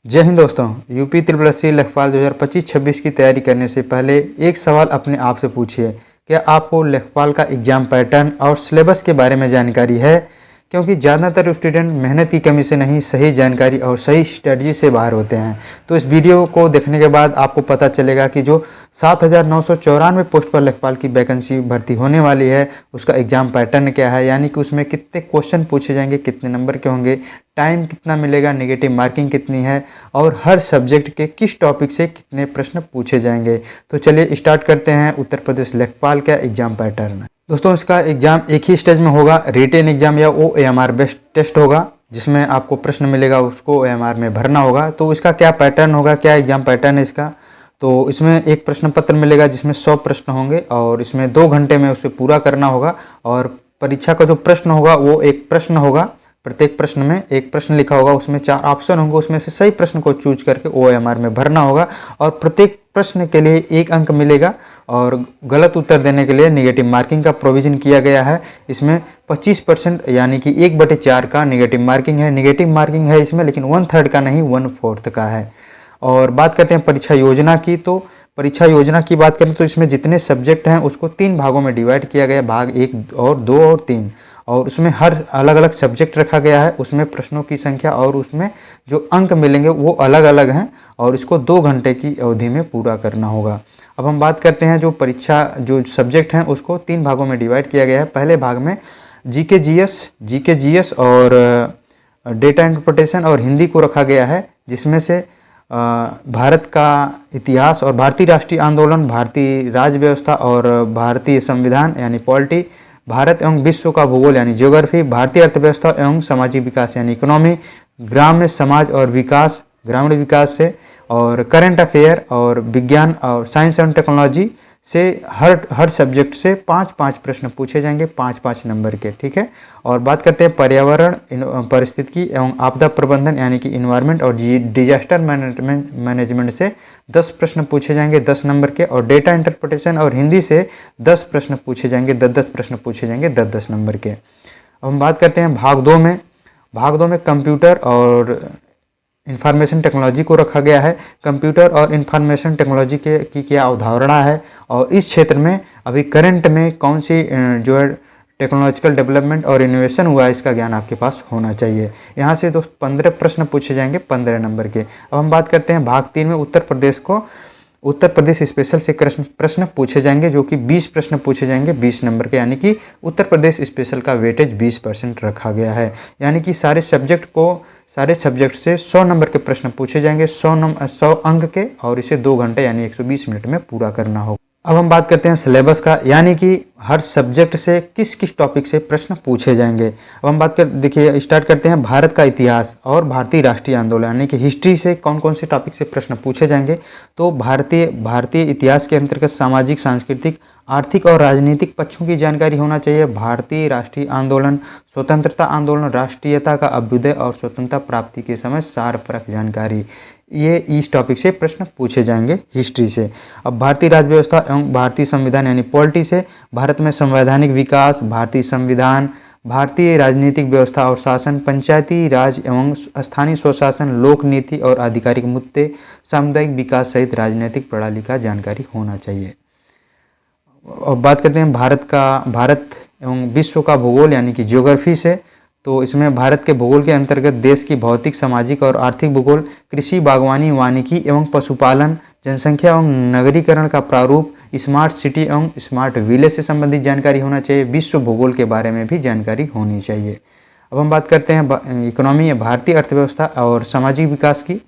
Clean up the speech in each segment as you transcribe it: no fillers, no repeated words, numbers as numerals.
जय हिंद दोस्तों। UP triple SC लेखपाल 2025-26 की तैयारी करने से पहले एक सवाल अपने आप से पूछिए, क्या आपको लेखपाल का एग्जाम पैटर्न और सिलेबस के बारे में जानकारी है? क्योंकि ज़्यादातर स्टूडेंट मेहनत की कमी से नहीं, सही जानकारी और सही स्ट्रेटजी से बाहर होते हैं। तो इस वीडियो को देखने के बाद आपको पता चलेगा कि जो 7,994 पोस्ट पर लेखपाल की वैकेंसी भर्ती होने वाली है, उसका एग्ज़ाम पैटर्न क्या है, यानी कि उसमें कितने क्वेश्चन पूछे जाएंगे, कितने नंबर के होंगे, टाइम कितना मिलेगा, नेगेटिव मार्किंग कितनी है और हर सब्जेक्ट के किस टॉपिक से कितने प्रश्न पूछे जाएंगे। तो चलिए स्टार्ट करते हैं उत्तर प्रदेश लेखपाल का एग्जाम पैटर्न। दोस्तों, इसका एग्जाम एक ही स्टेज में होगा, रिटेन एग्जाम या OMR बेस्ड टेस्ट होगा, जिसमें आपको प्रश्न मिलेगा, उसको OMR में भरना होगा। तो इसका क्या पैटर्न होगा, क्या एग्जाम पैटर्न है इसका? तो इसमें एक प्रश्न पत्र मिलेगा जिसमें 100 प्रश्न होंगे और इसमें 2 घंटे में उसे पूरा करना होगा। और परीक्षा का जो प्रश्न होगा वो एक प्रश्न होगा, प्रत्येक प्रश्न में एक प्रश्न लिखा होगा, उसमें 4 ऑप्शन होंगे, उसमें से सही प्रश्न को चूज करके OMR में भरना होगा और प्रत्येक प्रश्न के लिए 1 अंक मिलेगा और गलत उत्तर देने के लिए नेगेटिव मार्किंग का प्रोविजन किया गया है। इसमें 25% यानी कि 1/4 का नेगेटिव मार्किंग है। नेगेटिव मार्किंग है इसमें, लेकिन 1/3 का नहीं, 1/4 का है। और बात करते हैं परीक्षा योजना की। तो परीक्षा योजना की बात करें तो इसमें जितने सब्जेक्ट हैं उसको 3 भागों में डिवाइड किया गया है, भाग 1 और 2 और 3। और उसमें हर अलग अलग सब्जेक्ट रखा गया है, उसमें प्रश्नों की संख्या और उसमें जो अंक मिलेंगे वो अलग अलग हैं और इसको 2 घंटे की अवधि में पूरा करना होगा। अब हम बात करते हैं जो परीक्षा जो सब्जेक्ट हैं उसको 3 भागों में डिवाइड किया गया है। पहले भाग में जीके जीएस और डेटा इंटरप्रिटेशन और हिंदी को रखा गया है, जिसमें से भारत का इतिहास और भारतीय राष्ट्रीय आंदोलन, भारतीय राज्य व्यवस्था और भारतीय संविधान यानी पॉलिटी, भारत एवं विश्व का भूगोल यानी ज्योग्राफी, भारतीय अर्थव्यवस्था एवं सामाजिक विकास यानी इकोनॉमी, ग्राम्य समाज और विकास, ग्रामीण विकास से, और करंट अफेयर और विज्ञान और साइंस एंड टेक्नोलॉजी से हर सब्जेक्ट से 5-5 प्रश्न पूछे जाएंगे, 5-5 नंबर के। ठीक है। और बात करते हैं पर्यावरण, पारिस्थितिकी एवं आपदा प्रबंधन यानी कि इन्वायरमेंट और डिजास्टर मैनेजमेंट से 10 प्रश्न पूछे जाएंगे, 10 नंबर के। और डेटा इंटरप्रिटेशन और हिंदी से 10 प्रश्न पूछे जाएंगे, 10-10 प्रश्न पूछे जाएंगे, 10-10 नंबर के। अब हम बात करते हैं भाग 2 में। भाग 2 में कंप्यूटर और इंफॉर्मेशन टेक्नोलॉजी को रखा गया है। कंप्यूटर और इंफॉर्मेशन टेक्नोलॉजी की क्या अवधारणा है और इस क्षेत्र में अभी करंट में कौन सी जो है टेक्नोलॉजिकल डेवलपमेंट और इनोवेशन हुआ है, इसका ज्ञान आपके पास होना चाहिए। यहाँ से दोस्त 15 प्रश्न पूछे जाएंगे, 15 नंबर के। अब हम बात करते हैं भाग 3 में उत्तर प्रदेश स्पेशल से प्रश्न पूछे जाएंगे, जो कि 20 प्रश्न पूछे जाएंगे, 20 नंबर के, यानी कि उत्तर प्रदेश स्पेशल का वेटेज 20% रखा गया है। यानी कि सारे सब्जेक्ट से 100 नंबर के प्रश्न पूछे जाएंगे, 100 अंक के, और इसे 2 घंटे यानी 120 मिनट में पूरा करना होगा। अब हम बात करते हैं सिलेबस का, यानी कि हर सब्जेक्ट से किस किस टॉपिक से प्रश्न पूछे जाएंगे। अब हम देखिए स्टार्ट करते हैं भारत का इतिहास और भारतीय राष्ट्रीय आंदोलन यानी कि हिस्ट्री से कौन कौन से टॉपिक से प्रश्न पूछे जाएंगे। तो भारतीय इतिहास के अंतर्गत सामाजिक, सांस्कृतिक, आर्थिक और राजनीतिक पक्षों की जानकारी होना चाहिए। भारतीय राष्ट्रीय आंदोलन, स्वतंत्रता आंदोलन, राष्ट्रीयता का अभ्युदय और स्वतंत्रता प्राप्ति के समय सार परख जानकारी, ये इस टॉपिक से प्रश्न पूछे जाएंगे हिस्ट्री से। अब भारतीय राज्य व्यवस्था एवं भारतीय संविधान यानी पॉलिटी से भारत में संवैधानिक विकास, भारतीय संविधान, भारतीय राजनीतिक व्यवस्था और शासन, पंचायती राज एवं स्थानीय स्वशासन, लोक नीति और आधिकारिक मुद्दे, सामुदायिक विकास सहित राजनीतिक प्रणाली का जानकारी होना चाहिए। और बात करते हैं भारत एवं विश्व का भूगोल यानी कि ज्योग्राफी से। तो इसमें भारत के भूगोल के अंतर्गत देश की भौतिक, सामाजिक और आर्थिक भूगोल, कृषि, बागवानी, वानिकी एवं पशुपालन, जनसंख्या एवं नगरीकरण का प्रारूप, स्मार्ट सिटी एवं स्मार्ट विलेज से संबंधित जानकारी होना चाहिए। विश्व भूगोल के बारे में भी जानकारी होनी चाहिए। अब हम बात करते हैं इकोनॉमी, भारतीय अर्थव्यवस्था और सामाजिक विकास की।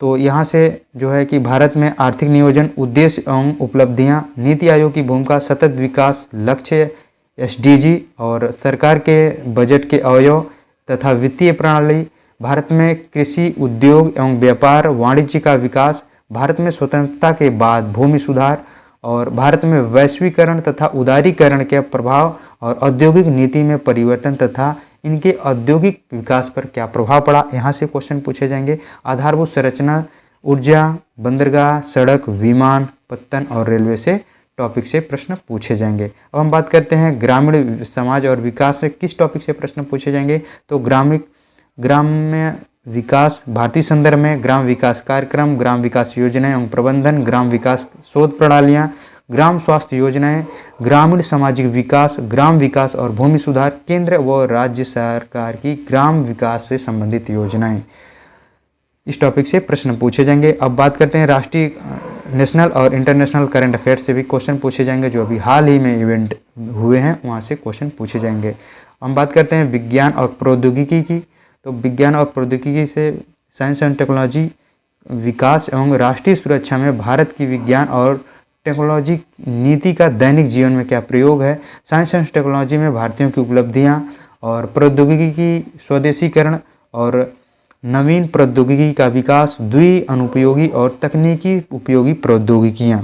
तो यहाँ से जो है कि भारत में आर्थिक नियोजन, उद्देश्य एवं उपलब्धियाँ, नीति आयोग की भूमिका, सतत विकास लक्ष्य SDG और सरकार के बजट के अवयव तथा वित्तीय प्रणाली, भारत में कृषि, उद्योग एवं व्यापार, वाणिज्य का विकास, भारत में स्वतंत्रता के बाद भूमि सुधार, और भारत में वैश्वीकरण तथा उदारीकरण के प्रभाव और औद्योगिक नीति में परिवर्तन तथा इनके औद्योगिक विकास पर क्या प्रभाव पड़ा, यहाँ से क्वेश्चन पूछे जाएंगे। आधारभूत संरचना, ऊर्जा, बंदरगाह, सड़क, विमान, पत्तन और रेलवे से टॉपिक से प्रश्न पूछे जाएंगे। अब हम बात करते हैं ग्रामीण समाज और विकास से किस टॉपिक से प्रश्न पूछे जाएंगे। तो ग्राम्य विकास भारतीय संदर्भ में ग्राम विकास कार्यक्रम, ग्राम विकास योजनाएं एवं प्रबंधन, ग्राम विकास शोध प्रणालियां, ग्राम स्वास्थ्य योजनाएं, ग्रामीण सामाजिक विकास, ग्राम विकास और भूमि सुधार, केंद्र व राज्य सरकार की ग्राम विकास से संबंधित योजनाएं। इस टॉपिक से प्रश्न पूछे जाएंगे। अब बात करते हैं राष्ट्रीय, नेशनल और इंटरनेशनल करंट अफेयर्स से भी क्वेश्चन पूछे जाएंगे। जो अभी हाल ही में इवेंट हुए हैं वहाँ से क्वेश्चन पूछे जाएंगे। हम बात करते हैं विज्ञान और प्रौद्योगिकी की। तो विज्ञान और प्रौद्योगिकी से साइंस एंड टेक्नोलॉजी, विकास एवं राष्ट्रीय सुरक्षा में भारत की विज्ञान और टेक्नोलॉजी नीति का दैनिक जीवन में क्या प्रयोग है, साइंस एंड टेक्नोलॉजी में भारतीयों की उपलब्धियां और प्रौद्योगिकी की स्वदेशीकरण और नवीन प्रौद्योगिकी का विकास, द्वि-अनुपयोगी और तकनीकी उपयोगी प्रौद्योगिकियां।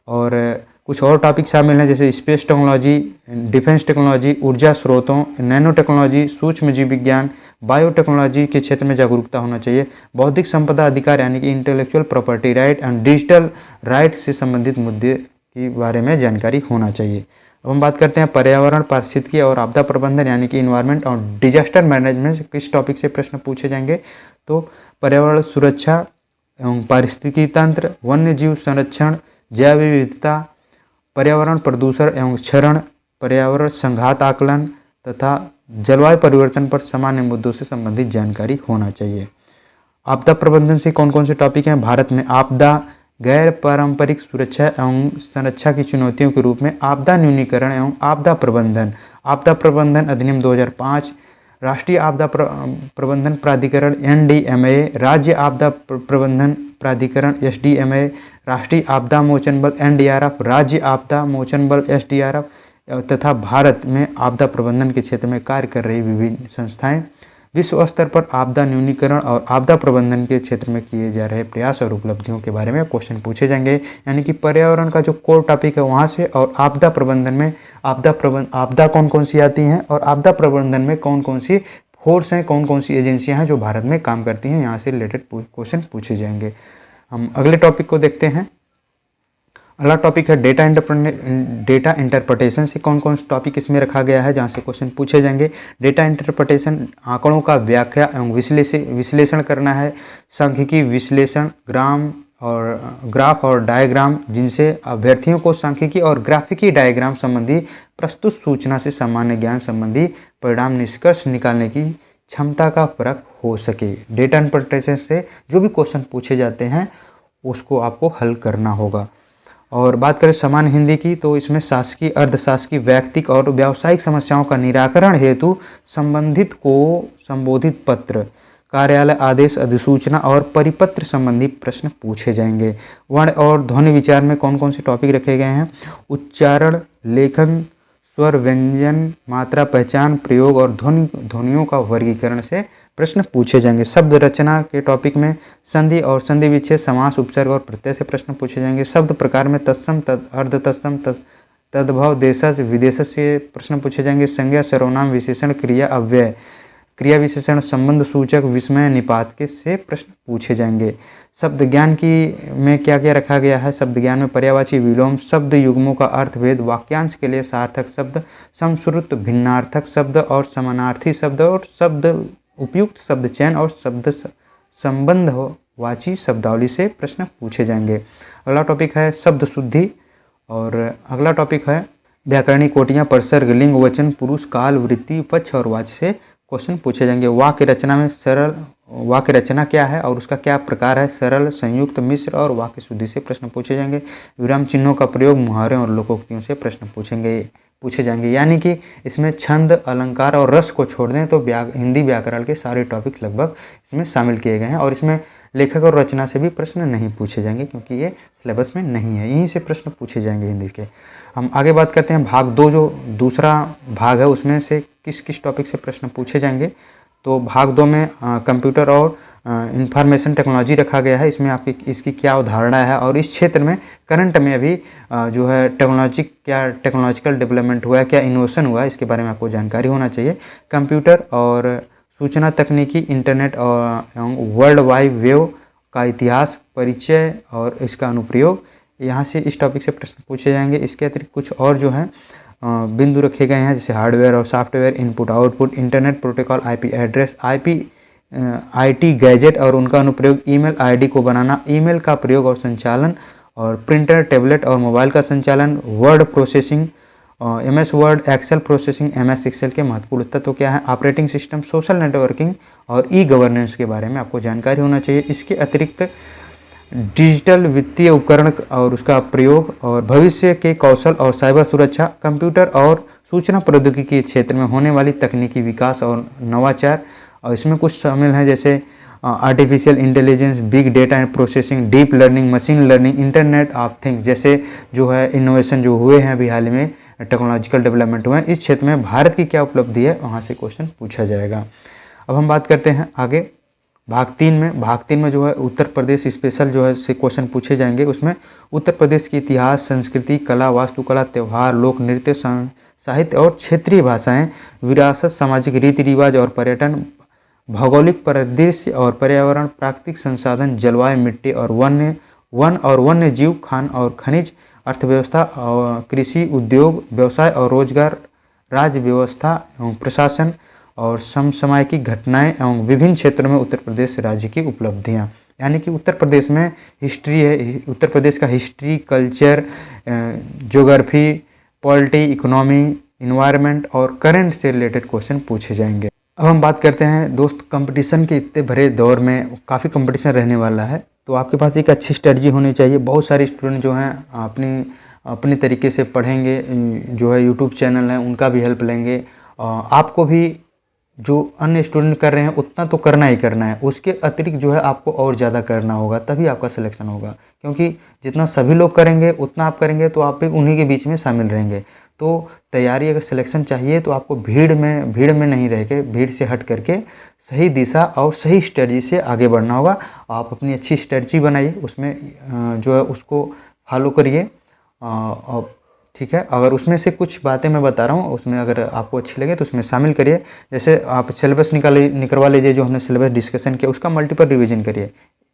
और कुछ और टॉपिक शामिल हैं जैसे स्पेस टेक्नोलॉजी, डिफेंस टेक्नोलॉजी, ऊर्जा स्रोतों, नैनो टेक्नोलॉजी, सूक्ष्म जीव विज्ञान, बायोटेक्नोलॉजी के क्षेत्र में जागरूकता होना चाहिए, बौद्धिक संपदा अधिकार यानी कि intellectual property right and digital right से संबंधित मुद्दे के बारे में जानकारी होना चाहिए। अब हम बात करते हैं पर्यावरण, पारिस्थितिकी और आपदा प्रबंधन यानी कि इन्वायरमेंट और डिजास्टर मैनेजमेंट किस टॉपिक से प्रश्न पूछे जाएंगे। तो पर्यावरण सुरक्षा एवं पारिस्थितिकी तंत्र, वन्य जीव संरक्षण, जैव विविधता, पर्यावरण प्रदूषण एवं क्षरण, पर्यावरण संघात आकलन तथा जलवायु परिवर्तन पर सामान्य मुद्दों से संबंधित जानकारी होना चाहिए। आपदा प्रबंधन से कौन कौन से टॉपिक हैं। भारत में आपदा, गैर पारंपरिक सुरक्षा एवं संरक्षा की चुनौतियों के रूप में आपदा न्यूनीकरण एवं आपदा प्रबंधन, आपदा प्रबंधन अधिनियम 2005, राष्ट्रीय आपदा प्रबंधन प्राधिकरण NDMA, राज्य आपदा प्रबंधन प्राधिकरण SDMA, राष्ट्रीय आपदा मोचन बल NDRF, राज्य आपदा मोचन बल SDRF तथा भारत में आपदा प्रबंधन के क्षेत्र में कार्य कर रही विभिन्न संस्थाएं। विश्व स्तर पर आपदा न्यूनीकरण और आपदा प्रबंधन के क्षेत्र में किए जा रहे प्रयास और उपलब्धियों के बारे में क्वेश्चन पूछे जाएंगे। यानी कि पर्यावरण का जो कोर टॉपिक है वहाँ से, और आपदा प्रबंधन में आपदा कौन कौन सी आती हैं और आपदा प्रबंधन में कौन कौन सी फोर्स हैं, कौन कौन सी एजेंसियां हैं जो भारत में काम करती हैं, यहाँ से रिलेटेड क्वेश्चन पूछे जाएंगे। हम अगले टॉपिक को देखते हैं। अगला टॉपिक है डेटा इंटरप्रिटेशन से कौन कौन सा टॉपिक इसमें रखा गया है जहाँ से क्वेश्चन पूछे जाएंगे। डेटा इंटरप्रिटेशन आंकड़ों का व्याख्या एवं विश्लेषण करना है, सांख्यिकी विश्लेषण, ग्राफ और डायग्राम जिनसे अभ्यर्थियों को सांख्यिकी और ग्राफिकी डायग्राम संबंधी प्रस्तुत सूचना से सामान्य ज्ञान संबंधी परिणाम निष्कर्ष निकालने की क्षमता का फर्क हो सके। डेटा इंटरप्रिटेशन से जो भी क्वेश्चन पूछे जाते हैं उसको आपको हल करना होगा। और बात करें सामान्य हिंदी की, तो इसमें शासकीय, अर्धशासकीय, वैयक्तिक और व्यावसायिक समस्याओं का निराकरण हेतु संबंधित को संबोधित पत्र, कार्यालय आदेश, अधिसूचना और परिपत्र संबंधी प्रश्न पूछे जाएंगे। वर्ण और ध्वनि विचार में कौन कौन से टॉपिक रखे गए हैं। उच्चारण, लेखन, स्वर, व्यंजन, मात्रा, पहचान, प्रयोग और ध्वनियों का वर्गीकरण से प्रश्न पूछे जाएंगे। शब्द रचना के टॉपिक में संधि और संधि विच्छेद, समास, उपसर्ग और प्रत्यय से प्रश्न पूछे जाएंगे। शब्द प्रकार में तत्सम, अर्ध तत्सम, तद्भव, देशज, विदेशज से प्रश्न पूछे जाएंगे। संज्ञा, सर्वनाम, विशेषण, क्रिया, अव्यय, क्रिया विशेषण, संबंध सूचक, विस्मय, निपात के से प्रश्न पूछे जाएंगे। शब्द ज्ञान की में क्या क्या रखा गया है। शब्द ज्ञान में पर्यायवाची, विलोम, शब्द युग्मों का अर्थभेद, वाक्यांश के लिए सार्थक शब्द, समश्रुत, भिन्नार्थक शब्द और समानार्थी शब्द, और शब्द उपयुक्त शब्द चयन और शब्द संबंधवाची शब्दावली से प्रश्न पूछे जाएंगे। अगला टॉपिक है शब्द शुद्धि, और अगला टॉपिक है व्याकरणिक कोटियाँ, प्रसर्ग, लिंग, वचन, पुरुष, काल, वृत्ति, पक्ष और वाच्य से क्वेश्चन पूछे जाएंगे। वाक्य रचना में सरल वाक्य रचना क्या है और उसका क्या प्रकार है, सरल, संयुक्त, मिश्र और वाक्य शुद्धि से प्रश्न पूछे जाएंगे। विराम चिन्हों का प्रयोग, मुहावरे और लोकोक्तियों से प्रश्न पूछे जाएंगे। यानी कि इसमें छंद, अलंकार और रस को छोड़ दें तो हिंदी व्याकरण के सारे टॉपिक लगभग इसमें शामिल किए गए हैं, और इसमें लेखक और रचना से भी प्रश्न नहीं पूछे जाएंगे क्योंकि ये सिलेबस में नहीं है। यहीं से प्रश्न पूछे जाएंगे हिंदी के। हम आगे बात करते हैं भाग 2, जो दूसरा भाग है उसमें से किस किस टॉपिक से प्रश्न पूछे जाएंगे। तो भाग 2 में कंप्यूटर और इंफॉर्मेशन टेक्नोलॉजी रखा गया है। इसमें आपकी इसकी क्या अवधारणा है और इस क्षेत्र में करंट में अभी जो है टेक्नोलॉजिकल डेवलपमेंट हुआ है, क्या इनोवेशन हुआ है, इसके बारे में आपको जानकारी होना चाहिए। कंप्यूटर और सूचना तकनीकी, इंटरनेट और वर्ल्ड वाइड वेब का इतिहास, परिचय और इसका अनुप्रयोग, यहाँ से इस टॉपिक से प्रश्न पूछे जाएंगे। इसके अतिरिक्त कुछ और जो है बिंदु रखे गए हैं जैसे हार्डवेयर और software, input output, internet protocol, IP address, IP IT gadget और उनका अनुप्रयोग, ईमेल आईडी को बनाना, ईमेल का प्रयोग और संचालन, और प्रिंटर, टैबलेट और मोबाइल का संचालन, word processing, MS Word, Excel processing, MS Excel के महत्वपूर्ण तत्व क्या है, ऑपरेटिंग सिस्टम, सोशल नेटवर्किंग और ई गवर्नेंस के बारे में आपको जानकारी होना चाहिए। इसके अतिरिक्त डिजिटल वित्तीय उपकरण और उसका प्रयोग, और भविष्य के कौशल और साइबर सुरक्षा, कंप्यूटर और सूचना प्रौद्योगिकी के क्षेत्र में होने वाली तकनीकी विकास और नवाचार। और इसमें कुछ शामिल हैं जैसे artificial intelligence, big data and processing, deep learning, machine learning, internet of things जैसे जो है इनोवेशन जो हुए हैं अभी हाल में, टेक्नोलॉजिकल डेवलपमेंट हुए हैं। इस क्षेत्र में भारत की क्या उपलब्धि है, वहाँ से क्वेश्चन पूछा जाएगा। अब हम बात करते हैं आगे भाग 3 में। भाग 3 में जो है उत्तर प्रदेश स्पेशल जो है से क्वेश्चन पूछे जाएंगे। उसमें उत्तर प्रदेश की इतिहास, संस्कृति, कला, वास्तुकला, त्यौहार, लोक नृत्य, साहित्य और क्षेत्रीय भाषाएं, विरासत, सामाजिक रीति रिवाज और पर्यटन, भौगोलिक परिदृश्य और पर्यावरण, प्राकृतिक संसाधन, जलवायु, मिट्टी और वन्य जीव, खान और खनिज, अर्थव्यवस्था और कृषि, उद्योग, व्यवसाय और रोजगार, राज्य व्यवस्था एवं प्रशासन और समसामयिक घटनाएं एवं विभिन्न क्षेत्रों में उत्तर प्रदेश राज्य की उपलब्धियां। यानी कि उत्तर प्रदेश में हिस्ट्री है, उत्तर प्रदेश का history, culture, geography, polity, economy, environment और करंट से रिलेटेड क्वेश्चन पूछे जाएंगे। अब हम बात करते हैं दोस्त, कंपटीशन के इतने भरे दौर में काफ़ी कंपटीशन रहने वाला है, तो आपके पास एक अच्छी स्ट्रेटजी होनी चाहिए। बहुत सारे स्टूडेंट जो हैं अपने तरीके से पढ़ेंगे, जो है यूट्यूब चैनल है उनका भी हेल्प लेंगे। आपको भी जो अन्य स्टूडेंट कर रहे हैं उतना तो करना ही करना है, उसके अतिरिक्त जो है आपको और ज़्यादा करना होगा, तभी आपका सिलेक्शन होगा। क्योंकि जितना सभी लोग करेंगे उतना आप करेंगे तो आप भी उन्हीं के बीच में शामिल रहेंगे। तो तैयारी अगर सिलेक्शन चाहिए तो आपको भीड़ में नहीं रह के, भीड़ से हट करके सही दिशा और सही स्ट्रेटजी से आगे बढ़ना होगा। आप अपनी अच्छी स्ट्रेटजी बनाइए, उसमें जो है उसको फॉलो करिए। ठीक है, अगर उसमें से कुछ बातें मैं बता रहा हूँ, उसमें अगर आपको अच्छी लगे तो उसमें शामिल करिए। जैसे आप सिलेबस निकलवा लीजिए, जो हमने सिलेबस डिस्कशन किया उसका मल्टीपल रिवीजन करिए,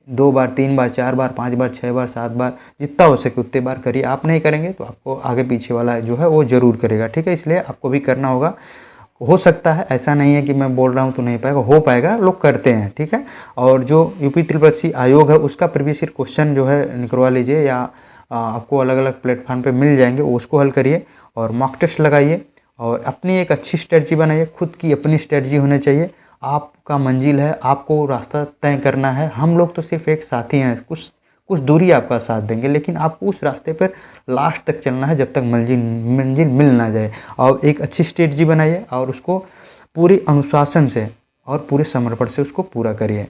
2 बार, 3 बार, 4 बार, 5 बार, 6 बार, 7 बार, जितना हो सके उतने बार करिए। आप नहीं करेंगे तो आपको आगे पीछे वाला जो है वो ज़रूर करेगा। ठीक है, इसलिए आपको भी करना होगा। हो सकता है, ऐसा नहीं है कि मैं बोल रहा हूँ तो नहीं पाएगा, हो पाएगा, लोग करते हैं। ठीक है, और जो यूपी त्रिपक्षीय आयोग है उसका प्रीवियस ईयर क्वेश्चन जो है निकलवा लीजिए, या आपको अलग अलग प्लेटफॉर्म पे मिल जाएंगे, उसको हल करिए और मॉक टेस्ट लगाइए और अपनी एक अच्छी स्ट्रेटजी बनाइए। खुद की अपनी स्ट्रेटजी होनी चाहिए। आपका मंजिल है, आपको रास्ता तय करना है। हम लोग तो सिर्फ एक साथी हैं, कुछ दूरी आपका साथ देंगे, लेकिन आपको उस रास्ते पर लास्ट तक चलना है जब तक मंजिल मिल ना जाए। और एक अच्छी स्ट्रेटजी बनाइए और उसको पूरी अनुशासन से और पूरे समर्पण से उसको पूरा करिए।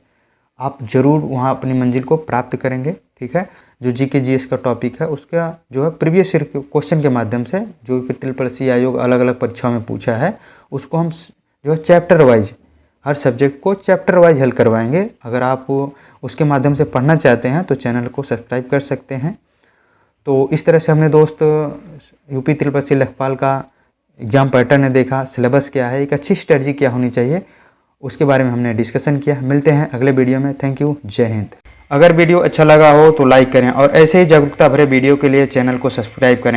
आप ज़रूर वहाँ अपनी मंजिल को प्राप्त करेंगे। ठीक है, जो जीके जीएस का टॉपिक है उसका जो है प्रीवियस ईयर क्वेश्चन के माध्यम से जो त्रिपक्षीय आयोग अलग अलग परीक्षाओं में पूछा है उसको हम जो है चैप्टर वाइज, हर सब्जेक्ट को चैप्टर वाइज हल करवाएंगे। अगर आप उसके माध्यम से पढ़ना चाहते हैं तो चैनल को सब्सक्राइब कर सकते हैं। तो इस तरह से हमने दोस्त यूपी त्रिपक्षीय लेखपाल का एग्ज़ाम पैटर्न देखा, सिलेबस क्या है, एक अच्छी स्ट्रेटजी क्या होनी चाहिए, उसके बारे में हमने डिस्कशन किया। मिलते हैं अगले वीडियो में। थैंक यू, जय हिंद। अगर वीडियो अच्छा लगा हो तो लाइक करें और ऐसे ही जागरूकता भरे वीडियो के लिए चैनल को सब्सक्राइब करें।